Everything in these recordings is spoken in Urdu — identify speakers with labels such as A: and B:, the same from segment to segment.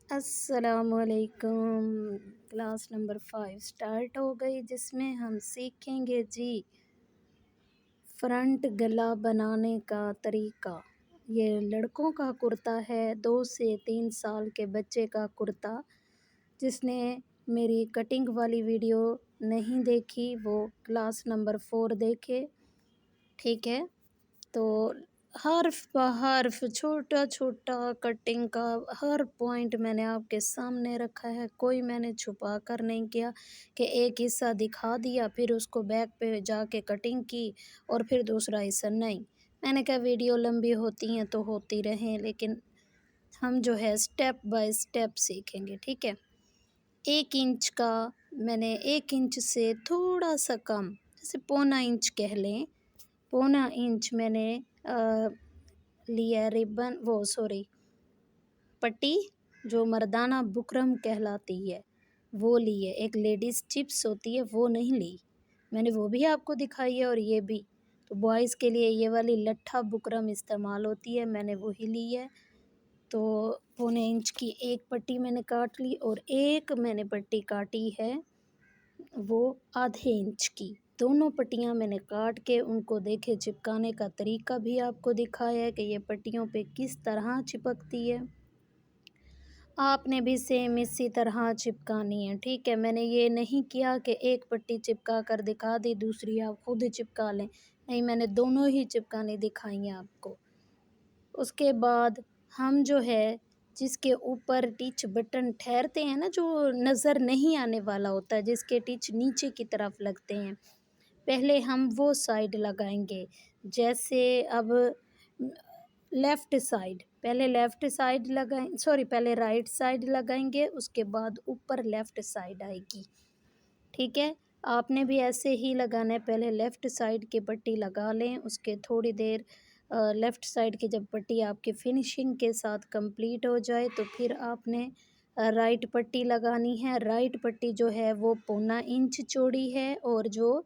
A: السلام علیکم۔ کلاس نمبر 5 سٹارٹ ہو گئی، جس میں ہم سیکھیں گے جی فرنٹ گلا بنانے کا طریقہ۔ یہ لڑکوں کا کرتا ہے، 2 سے 3 سال کے بچے کا کرتا۔ جس نے میری کٹنگ والی ویڈیو نہیں دیکھی وہ کلاس نمبر 4 دیکھے، ٹھیک ہے؟ تو حرف بہ حرف چھوٹا چھوٹا کٹنگ کا ہر پوائنٹ میں نے آپ کے سامنے رکھا ہے، کوئی میں نے چھپا کر نہیں کیا کہ ایک حصہ دکھا دیا پھر اس کو بیک پہ جا کے کٹنگ کی اور پھر دوسرا حصہ نہیں۔ میں نے کہا ویڈیو لمبی ہوتی ہیں تو ہوتی رہیں، لیکن ہم جو ہے سٹیپ بائی سٹیپ سیکھیں گے، ٹھیک ہے؟ 1 انچ کا میں نے 1 انچ سے تھوڑا سا کم، جیسے پونا انچ کہہ لیں، پونا انچ میں نے لیا ربن، پٹی جو مردانہ بکرم کہلاتی ہے وہ لی ہے۔ ایک لیڈیز چپس ہوتی ہے وہ نہیں لی، میں نے وہ بھی آپ کو دکھائی ہے، اور یہ بھی تو بوائز کے لیے یہ والی لٹھا بکرم استعمال ہوتی ہے، میں نے وہی لی ہے۔ تو پونے انچ کی ایک پٹی میں نے کاٹ لی، اور ایک میں نے پٹی کاٹی ہے وہ آدھے انچ کی۔ دونوں پٹیاں میں نے کاٹ کے ان کو دیکھے چپکانے کا طریقہ بھی آپ کو دکھایا ہے کہ یہ پٹیوں پہ کس طرح چپکتی ہے۔ آپ نے بھی سیم اسی طرح چپکانی ہے، ٹھیک ہے؟ میں نے یہ نہیں کیا کہ ایک پٹی چپکا کر دکھا دی، دوسری آپ خود چپکا لیں، نہیں، میں نے دونوں ہی چپکانی دکھائی ہیں آپ کو۔ اس کے بعد ہم جو ہے جس کے اوپر ٹچ بٹن ٹھہرتے ہیں نا، جو نظر نہیں آنے والا ہوتا ہے، جس کے ٹچ نیچے کی طرف لگتے ہیں، پہلے ہم وہ سائیڈ لگائیں گے۔ جیسے اب لیفٹ سائیڈ، پہلے لیفٹ سائیڈ لگائیں، پہلے رائٹ سائیڈ لگائیں گے، اس کے بعد اوپر لیفٹ سائیڈ آئے گی، ٹھیک ہے؟ آپ نے بھی ایسے ہی لگانا ہے، پہلے لیفٹ سائیڈ کی پٹی لگا لیں، اس کے تھوڑی دیر لیفٹ سائیڈ کی جب پٹی آپ کی فنیشنگ کے ساتھ کمپلیٹ ہو جائے تو پھر آپ نے رائٹ پٹی لگانی ہے۔ رائٹ پٹی جو ہے وہ پونا انچ چوڑی ہے، اور جو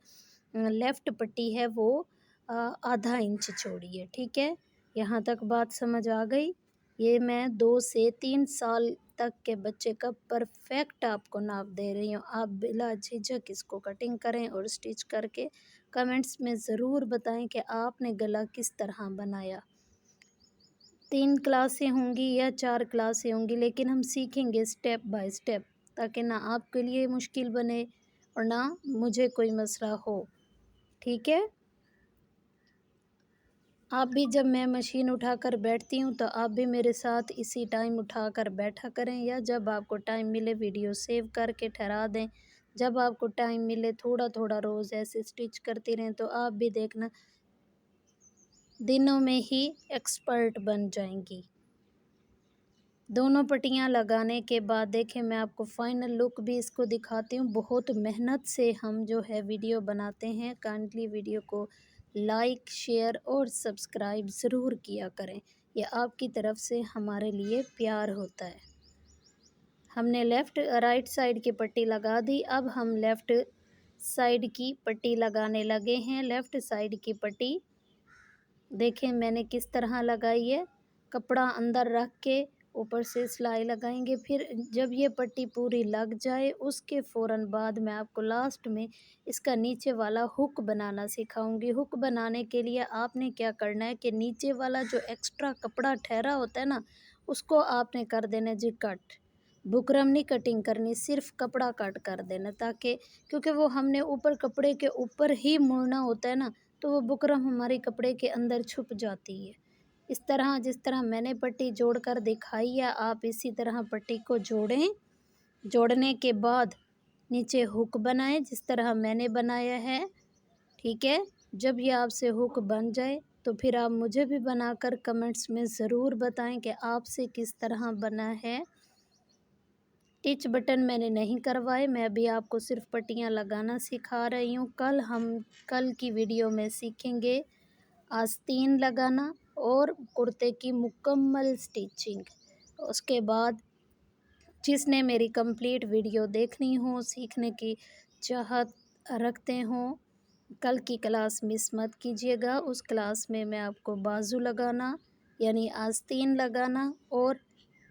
A: لیفٹ پٹی ہے وہ آدھا انچ چوڑی ہے، ٹھیک ہے؟ یہاں تک بات سمجھ آ گئی؟ یہ میں 2 سے 3 سال تک کے بچے کا پرفیکٹ آپ کو ناپ دے رہی ہوں۔ آپ بلا جھجھک اس کو کٹنگ کریں اور سٹچ کر کے کمنٹس میں ضرور بتائیں کہ آپ نے گلا کس طرح بنایا۔ 3 کلاسیں ہوں گی یا 4 کلاسیں ہوں گی، لیکن ہم سیکھیں گے سٹیپ بائی سٹیپ، تاکہ نہ آپ کے لیے مشکل بنے اور نہ مجھے کوئی مسئلہ ہو، ٹھیک ہے؟ آپ بھی جب میں مشین اٹھا کر بیٹھتی ہوں تو آپ بھی میرے ساتھ اسی ٹائم اٹھا کر بیٹھا کریں، یا جب آپ کو ٹائم ملے ویڈیو سیو کر کے ٹھہرا دیں، جب آپ کو ٹائم ملے تھوڑا تھوڑا روز ایسے سٹچ کرتی رہیں، تو آپ بھی دیکھنا دنوں میں ہی ایکسپرٹ بن جائیں گی۔ دونوں پٹیاں لگانے کے بعد دیکھیں میں آپ کو فائنل لک بھی اس کو دکھاتی ہوں۔ بہت محنت سے ہم جو ہے ویڈیو بناتے ہیں، کائنڈلی ویڈیو کو لائک، شیئر اور سبسکرائب ضرور کیا کریں، یہ آپ کی طرف سے ہمارے لیے پیار ہوتا ہے۔ ہم نے رائٹ سائیڈ کی پٹی لگا دی، اب ہم لیفٹ سائیڈ کی پٹی لگانے لگے ہیں۔ لیفٹ سائیڈ کی پٹی دیکھیں میں نے کس طرح لگائی ہے، کپڑا اندر رکھ کے اوپر سے سلائی لگائیں گے، پھر جب یہ پٹی پوری لگ جائے اس کے فوراً بعد میں آپ کو لاسٹ میں اس کا نیچے والا ہک بنانا سکھاؤں گی۔ ہک بنانے کے لیے آپ نے کیا کرنا ہے کہ نیچے والا جو ایکسٹرا کپڑا ٹھہرا ہوتا ہے نا، اس کو آپ نے کر دینا جی کٹ۔ بکرم نہیں کٹنگ کرنی، صرف کپڑا کٹ کر دینا، تاکہ کیونکہ وہ ہم نے اوپر کپڑے کے اوپر ہی مڑنا ہوتا ہے نا، تو وہ بکرم ہمارے کپڑے کے اندر چھپ جاتی ہے۔ اس طرح جس طرح میں نے پٹی جوڑ کر دکھائی ہے، آپ اسی طرح پٹی کو جوڑیں۔ جوڑنے کے بعد نیچے ہک بنائیں جس طرح میں نے بنایا ہے، ٹھیک ہے؟ جب یہ آپ سے ہک بن جائے تو پھر آپ مجھے بھی بنا کر کمنٹس میں ضرور بتائیں کہ آپ سے کس طرح بنا ہے۔ ٹچ بٹن میں نے نہیں کروائے، میں ابھی آپ کو صرف پٹیاں لگانا سکھا رہی ہوں۔ کل کی ویڈیو میں سیکھیں گے آستین لگانا اور کرتے کی مکمل سٹیچنگ۔ اس کے بعد جس نے میری کمپلیٹ ویڈیو دیکھنی ہو، سیکھنے کی چاہت رکھتے ہوں، کل کی کلاس مس مت کیجیے گا۔ اس کلاس میں میں آپ کو بازو لگانا یعنی آستین لگانا اور